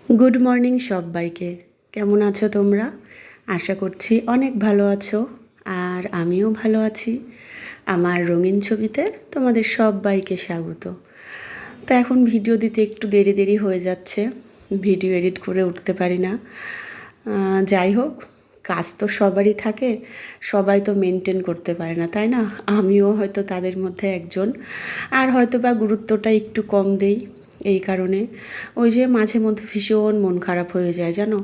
Good morning সবাইকে। কেমন আছো তোমরা? আশা করছি অনেক ভালো আছো, আর আমিও ভালো আছি। আমার রঙিন ছবিতে তোমাদের সবাইকে স্বাগত। তো এখন ভিডিও দিতে একটু দেরি দেরি হয়ে যাচ্ছে, ভিডিও এডিট করে উঠতে পারি না। যাই হোক, কাজ তো সবারই থাকে, সবাই তো মেনটেন করতে পারে না, তাই না? আমিও হয়তো তাদের মধ্যে একজন। আর হয়তো বা গুরুত্বটা একটু কম দেই এই কারণে। ওই যে মাঝে মধ্যে ভীষণ মন খারাপ হয়ে যায় জানো,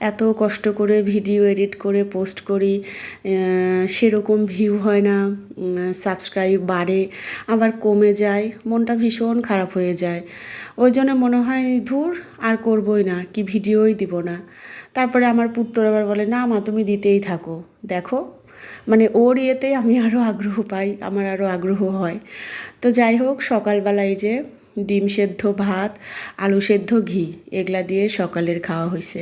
এত কষ্ট করে ভিডিও এডিট করে পোস্ট করি, সেরকম ভিউ হয় না, সাবস্ক্রাইব বাড়ে আবার কমে যায়, মনটা ভীষণ খারাপ হয়ে যায়। ওই জন্য মনে হয় ধুর, আর করবই না, কি ভিডিওই দিব না। তারপরে আমার পুত্র আবার বলে, না মা তুমি দিতেই থাকো, দেখো মানে ওর ইয়েতেই আমি আরও আগ্রহ পাই, আমার আরও আগ্রহ হয়। তো যাই হোক, সকালবেলায় যে ডিম সেদ্ধ ভাত, আলু সেদ্ধ ঘি, এগুলা দিয়ে সকালের খাওয়া হয়েছে।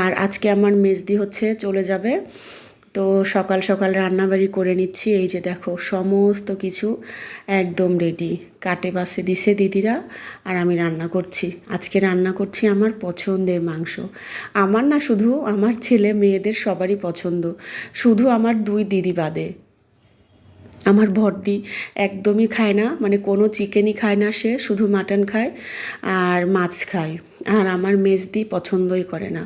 আর আজকে আমার মেজদি হচ্ছে চলে যাবে, তো সকাল সকাল রান্নাবাড়ি করে নিচ্ছি। এই যে দেখো সমস্ত কিছু একদম রেডি, কাটে বাসে দিছে দিদিরা, আর আমি রান্না করছি। আজকে রান্না করছি আমার পছন্দের মাংস। আমার না, শুধু আমার ছেলে মেয়েদের সবারই পছন্দ, শুধু আমার দুই দিদি বাদে। আমার বড়দি একদমই খায় না, মানে কোনো চিকেনই খায় না, সে শুধু মাটন খায় আর মাছ খায়। আর আমার মেজদি পছন্দই করে না,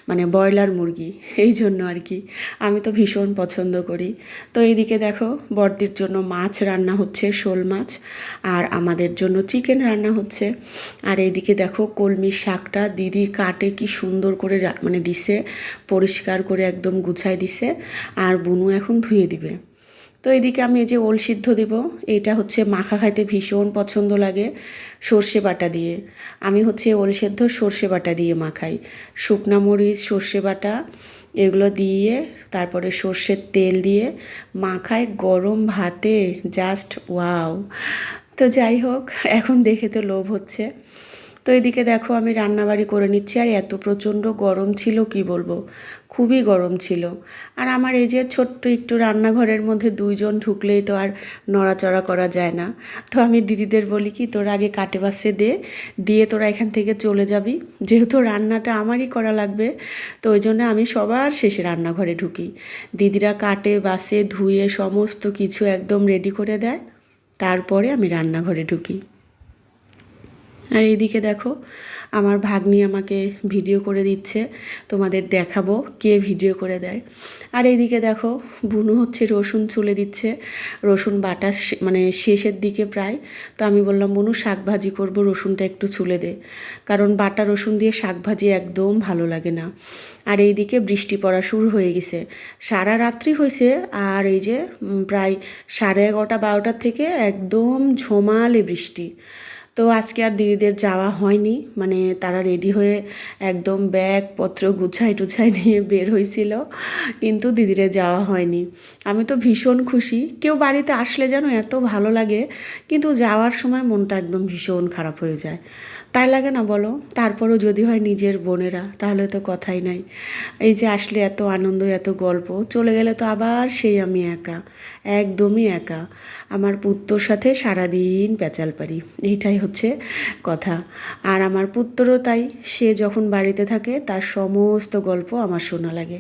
মানে ব্রয়লার মুরগি, এই জন্য আর কি। আমি তো ভীষণ পছন্দ করি। তো এইদিকে দেখো, বড়দির জন্য মাছ রান্না হচ্ছে, শোল মাছ, আর আমাদের জন্য চিকেন রান্না হচ্ছে। আর এইদিকে দেখো কলমির শাকটা দিদি কাটে কি সুন্দর করে মানে দিছে, পরিষ্কার করে একদম গুছায় দিছে, আর বুনু এখন ধুয়ে দিবে। তো এদিকে আমি এই যে ওল সিদ্ধ দিব, এটা হচ্ছে মাখা খাইতে ভীষণ পছন্দ লাগে সর্ষে বাটা দিয়ে। আমি হচ্ছে ওল সেদ্ধ সর্ষে বাটা দিয়ে মাখাই, শুকনা মরিচ সর্ষে বাটা এগুলো দিয়ে, তারপরে সর্ষের তেল দিয়ে মাখাই গরম ভাতে, জাস্ট ওয়াও। তো যাই হোক, এখন দেখে তো লোভ হচ্ছে। তো এদিকে দেখো আমি রান্নাবাড়ি করে নিচ্ছি, আর এত প্রচণ্ড গরম ছিল কি বলবো, খুবই গরম ছিল। আর আমার এই যে ছোট্ট একটু রান্নাঘরের মধ্যে দুইজন ঢুকলেই তো আর নড়াচড়া করা যায় না। তো আমি দিদিদের বলি কি, তোরা আগে কাটে বাসে দিয়ে তোরা এখান থেকে চলে যাবি, যেহেতু রান্নাটা আমারই করা লাগবে। তো ওই জন্য আমি সবার শেষে রান্নাঘরে ঢুকি। দিদিরা কাটে বাসে ধুয়ে সমস্ত কিছু একদম রেডি করে দেয়, তারপরে আমি রান্নাঘরে ঢুকি। আর এইদিকে দেখো আমার ভাগ্নি আমাকে ভিডিও করে দিচ্ছে, তোমাদের দেখাবো কে ভিডিও করে দেয়। আর এইদিকে দেখো বুনু হচ্ছে রসুন ছুলে দিচ্ছে, রসুন বাটা মানে শেষের দিকে প্রায়। তো আমি বললাম বুনু শাক ভাজি করবো, রসুনটা একটু ছুলে দে, কারণ বাটা রসুন দিয়ে শাক ভাজি একদম ভালো লাগে না। আর এইদিকে বৃষ্টি পড়া শুরু হয়ে গেছে, সারা রাত্রি হয়েছে। আর এই যে প্রায় 11:30-12টার থেকে একদম ঝোমালে বৃষ্টি। তো আজকে আর দিদিদের যাওয়া হয়নি, মানে তারা রেডি হয়ে একদম ব্যাগপত্র গুছাই টুছাই নিয়ে বের হয়েছিল, কিন্তু দিদিরে যাওয়া হয়নি। আমি তো ভীষণ খুশি, কেউ বাড়িতে আসলে যেন এত ভালো লাগে, কিন্তু যাওয়ার সময় মনটা একদম ভীষণ খারাপ হয়ে যায়, তাই লাগে না বলো? তারপরও যদি হয় নিজের বোনেরা, তাহলে তো কথাই নাই। এই যে আসলে এত আনন্দ এত গল্প, চলে গেলে তো আবার সেই আমি একা, একদমই একা। আমার পুত্রর সাথে সারাদিন প্যাচাল পারি, এইটাই হচ্ছে কথা। আর আমার পুত্রও তাই, সে যখন বাড়িতে থাকে তার সমস্ত গল্প আমার শোনা লাগে।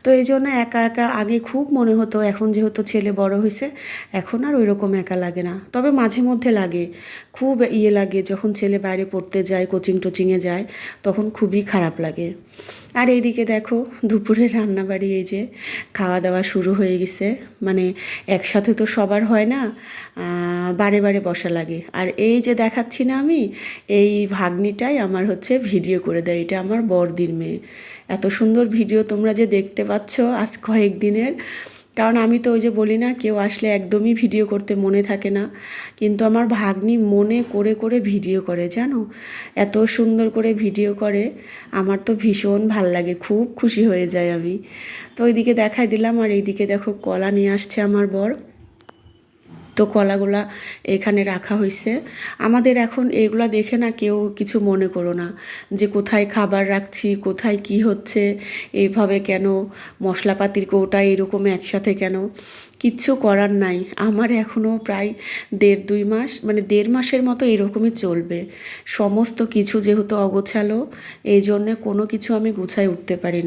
তো এই জন্য একা একা আগে খুব মনে হতো, এখন যেহেতু ছেলে বড় হয়েছে এখন আর ওই রকম একা লাগে না। তবে মাঝে মধ্যে লাগে, খুব ইয়ে লাগে যখন ছেলে বাইরে পড়তে যায়, কোচিং টোচিংয়ে যায়, তখন খুবই খারাপ লাগে। আর এইদিকে দেখো দুপুরের রান্নাবাড়ি, এই যে খাওয়া দাওয়া শুরু হয়ে গেছে, মানে একসাথে তো সবার হয় না, বারে বারে বসা লাগে। আর এই যে দেখাচ্ছি না আমি, এই ভাগ্নিটাই আমার হচ্ছে ভিডিও করে দেয়, এটা আমার বড়দির মেয়ে। এত সুন্দর ভিডিও তোমরা যে দেখতে পাচ্ছ আজ কয়েকদিনের, কারণ আমি তো ওই যে বলি না, কেউ আসলে একদমই ভিডিও করতে মনে থাকে না, কিন্তু আমার ভাগ্নি মনে করে করে ভিডিও করে জানো, এত সুন্দর করে ভিডিও করে, আমার তো ভীষণ ভাল লাগে, খুব খুশি হয়ে যায় আমি। তো ওইদিকে দেখাই দিলাম। আর এইদিকে দেখো কলা নিয়ে আসছে আমার বর, তো কলাগুলা এখানে রাখা হয়েছে। আমাদের এখন এগুলা দেখে না কেউ কিছু মনে করো না, যে কোথায় খাবার রাখছি, কোথায় কি হচ্ছে, এইভাবে কেন মশলাপাতির কৌটা এরকম একসাথে কেন। কিচ্ছু করার নাই, আমার এখনও প্রায় 1.5-2 মাস মানে 1.5 মাসের মতো এরকমই চলবে। সমস্ত কিছু যেহেতু অগোছালো, এই জন্যে কোনো কিছু আমি গুছায় উঠতে পারি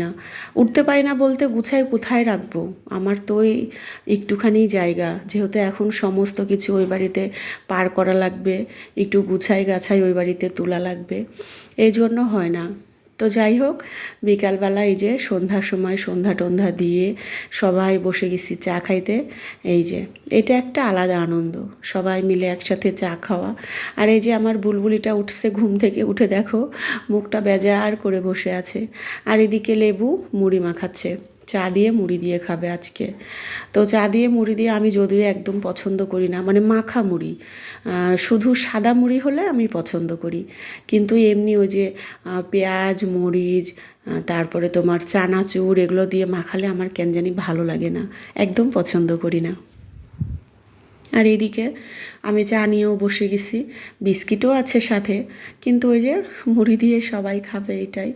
না বলতে গুছায় কোথায় রাখবো? আমার তো এই একটুখানি জায়গা, যেহেতু এখন সমস্ত কিছু ওই বাড়িতে পার করা লাগবে, একটু গুছাই গাছাই ওই বাড়িতে তোলা লাগবে, এই জন্য হয় না। তো যাই হোক, বিকালবেলা এই যে সন্ধ্যার সময় সন্ধ্যা টন্ধা দিয়ে সবাই বসে গেছি চা খাইতে। এই যে এটা একটা আলাদা আনন্দ, সবাই মিলে একসাথে চা খাওয়া। আর এই যে আমার বুলবুলিটা উঠছে ঘুম থেকে, উঠে দেখো মুখটা বেজার করে বসে আছে, আর এদিকে লেবু মুড়ি মাখাচ্ছে, চা দিয়ে মুড়ি দিয়ে খাবে আজকে। তো চা দিয়ে মুড়ি দিয়ে আমি যদিও একদম পছন্দ করি না, মানে মাখা মুড়ি, শুধু সাদা মুড়ি হলে আমি পছন্দ করি, কিন্তু এমনি ওই যে পেঁয়াজ মরিচ তারপরে তোমার চানাচুর এগুলো দিয়ে মাখালে আমার কেন জানি ভালো লাগে না, একদম পছন্দ করি না। আর এইদিকে আমি চা নিয়েও বসে গেছি, বিস্কিটও আছে সাথে, কিন্তু ওই যে মুড়ি দিয়ে সবাই খাবে এটাই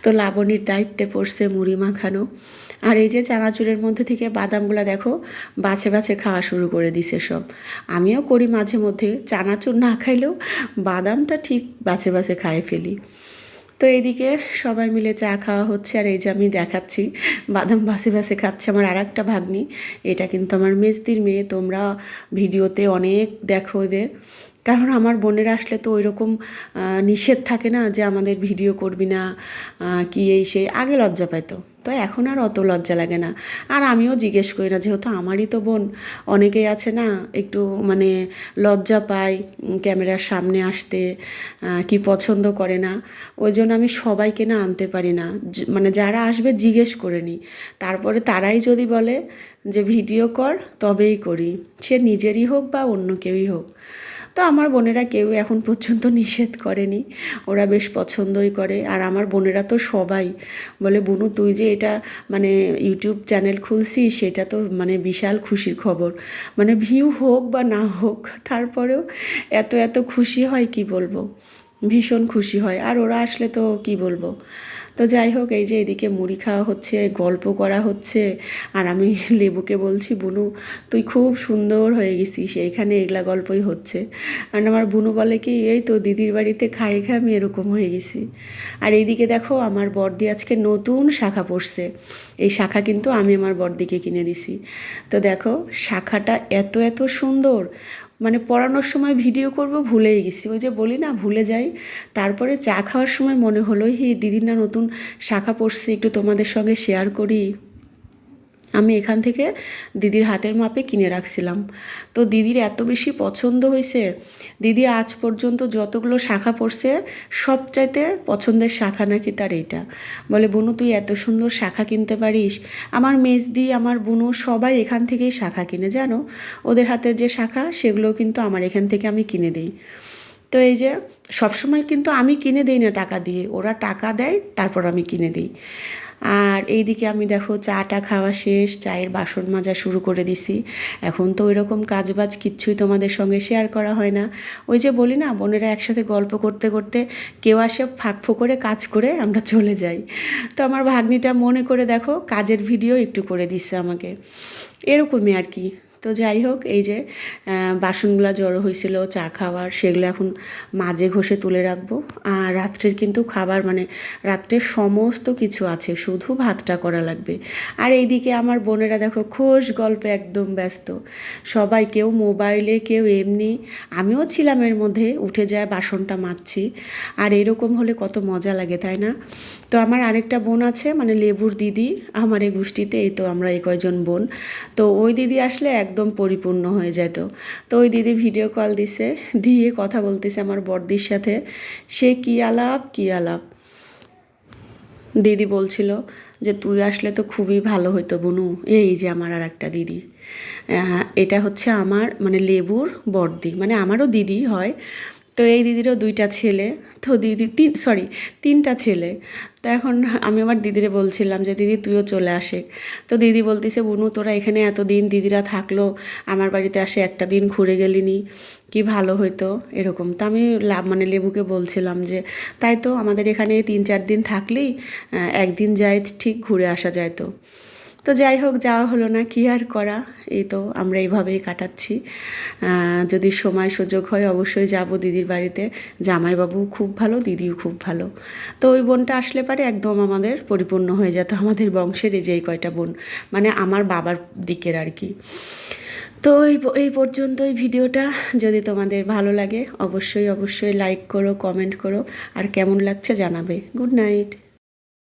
তো লাবণীর দায়িত্বে পড়ছে মুড়ি মাখানো। আর এই যে চানাচুরের মধ্যে থেকে বাদামগুলো দেখো বাছে বাছে খাওয়া শুরু করে দিছে সব। আমিও করি মাঝে মধ্যে, চানাচুর না খাইলেও বাদামটা ঠিক বাছে বাছে খায় ফেলি। তো এইদিকে সবাই মিলে চা খাওয়া হচ্ছে, আর এই যে আমি দেখাচ্ছি বাদাম বাসে বাসে খাচ্ছে আমার আর একটা ভাগ্নি। এটা কিন্তু আমার মেজদির মেয়ে, তোমরা ভিডিওতে অনেক দেখো এদের, কারণ আমার বোনেরা আসলে তো ওই রকম নিষেধ থাকে না যে আমাদের ভিডিও করবি না, কি এই সেই, আগে লজ্জা পাইতো, তো এখন আর অত লজ্জা লাগে না। আর আমিও জিজ্ঞেস করি না, যেহেতু আমারই তো বোন, অনেকেই আছে না একটু মানে লজ্জা পায় ক্যামেরার সামনে আসতে, কি পছন্দ করে না, ওই জন্য আমি সবাইকে না আনতে পারি না, মানে যারা আসবে জিজ্ঞেস করে নিই, তারপরে তারাই যদি বলে যে ভিডিও কর তবেই করি, সে নিজেরই হোক বা অন্য কেউই হোক। তো আমার বোনেরা কেউ এখন পর্যন্ত নিষেধ করেনি, ওরা বেশ পছন্দই করে। আর আমার বোনেরা তো সবাই বলে, বুনু তুই যে এটা মানে ইউটিউব চ্যানেল খুলছিস সেটা তো মানে বিশাল খুশির খবর, মানে ভিউ হোক বা না হোক তারপরেও এত এত খুশি হয় কি বলবো, ভীষণ খুশি হয়। আর ওরা আসলে তো কি বলবো। তো যাই হোক, এই যে এদিকে মুড়ি খাওয়া হচ্ছে, গল্প করা হচ্ছে, আর আমি লেবুকে বলছি বুনু তুই খুব সুন্দর হয়ে গেছিস, এইখানে এগুলা গল্পই হচ্ছে। আর আমার বুনু বলে কি এই তো দিদির বাড়িতে খাই খাই আমি এরকম হয়ে গেছি। আর এইদিকে দেখো আমার বড়দি আজকে নতুন শাখা পড়ছে, এই শাখা কিন্তু আমি আমার বড়দিকে কিনে দিছি। তো দেখো শাখাটা এত এত সুন্দর, মানে পড়ানোর সময় ভিডিও করব ভুলেই গেছি, ওই যে বলি না ভুলে যাই। তারপরে চা খাওয়ার সময় মনে হলো হি দিদির না নতুন শাখা পড়ছে, একটু তোমাদের সঙ্গে শেয়ার করি। আমি এখান থেকে দিদির হাতের মাপে কিনে রাখছিলাম, তো দিদির এত বেশি পছন্দ হয়েছে, দিদি আজ পর্যন্ত যতগুলো শাখা পড়ছে সবচাইতে পছন্দের শাখা নাকি তার এইটা। বলে বুনু তুই এত সুন্দর শাখা কিনতে পারিস। আমার মেজদি আমার বুনু সবাই এখান থেকেই শাখা কিনে, জানো ওদের হাতের যে শাখা সেগুলো কিন্তু আমার এখান থেকে আমি কিনে দিই। তো এই যে সবসময় কিন্তু আমি কিনে দিই না টাকা দিয়ে, ওরা টাকা দেয় তারপর আমি কিনে দিই। আর এইদিকে আমি দেখো চাটা খাওয়া শেষ, চায়ের বাসন মাজা শুরু করে দিছি। এখন তো ওই রকম কাজবাজ কিচ্ছুই তোমাদের সঙ্গে শেয়ার করা হয় না, ওই যে বলি না বোনেরা একসাথে গল্প করতে করতে কেউ আসে ফাঁক করে কাজ করে আমরা চলে যাই। তো আমার ভাগ্নিটা মনে করে দেখো কাজের ভিডিও একটু করে দিচ্ছে আমাকে, এরকমই আর কি। তো যাই হোক, এই যে বাসনগুলো জড়ো হয়েছিল চা খাওয়ার, সেগুলো এখন মাঝে ঘষে তুলে রাখবো। আর রাত্রের কিন্তু খাবার মানে রাত্রের সমস্ত কিছু আছে, শুধু ভাতটা করা লাগবে। আর এইদিকে আমার বোনেরা দেখো খোশ গল্পে একদম ব্যস্ত, সবাই কেউ মোবাইলে কেউ এমনি, আমিও ছিলাম এর মধ্যে, উঠে যায় বাসনটা মাজছি। আর এরকম হলে কত মজা লাগে তাই না? তো আমার আরেকটা বোন আছে মানে লেবুর দিদি, আমার এই গোষ্ঠীতে এই তো আমরা এই কয়জন বোন, তো ওই দিদি আসলে একদম পরিপূর্ণ হয়ে যেত। তো ওই দিদি ভিডিও কল দিছে, দিয়ে কথা বলতেছে আমার বড়দির সাথে, সে কী আলাপ কী আলাপ। দিদি বলছিল যে তুই আসলে তো খুবই ভালো হতো বুনু। এই যে আমার আর একটা দিদি, এটা হচ্ছে আমার মানে লেবুর বড়দি, মানে আমারও দিদি হয়। তো এই দিদিরও 2টা ছেলে, তো দিদি তিনটা ছেলে। তো এখন আমি আমার দিদিরে বলছিলাম যে দিদি তুইও চলে আসে। তো দিদি বলতেছে বুনু তোরা এখানে এতদিন দিদিরা থাকলো, আমার বাড়িতে আসে একটা দিন ঘুরে গেলিনি, কি ভালো হতো এরকম। তা আমি মানে লেবুকে বলছিলাম যে তাই তো আমাদের এখানে 3-4 দিন থাকলেই একদিন যায় ঠিক ঘুরে আসা যায়। তো তো যাই হোক, যাওয়া হলো না, কি আর করা, এই তো আমরা এইভাবেই কাটাচ্ছি। যদি সময় সুযোগ হয় অবশ্যই যাব দিদির বাড়িতে। জামাইবাবু খুব ভালো, দিদিও খুব ভালো। তো ওই বোনটা আসলে পারে একদম আমাদের পরিপূর্ণ হয়ে যেত, আমাদের বংশের এই যে এই কয়টা বোন, মানে আমার বাবার দিকের আর কি। তো এই পর্যন্তই ভিডিওটা। যদি তোমাদের ভালো লাগে অবশ্যই অবশ্যই লাইক করো, কমেন্ট করো, আর কেমন লাগছে জানাবে। Good night.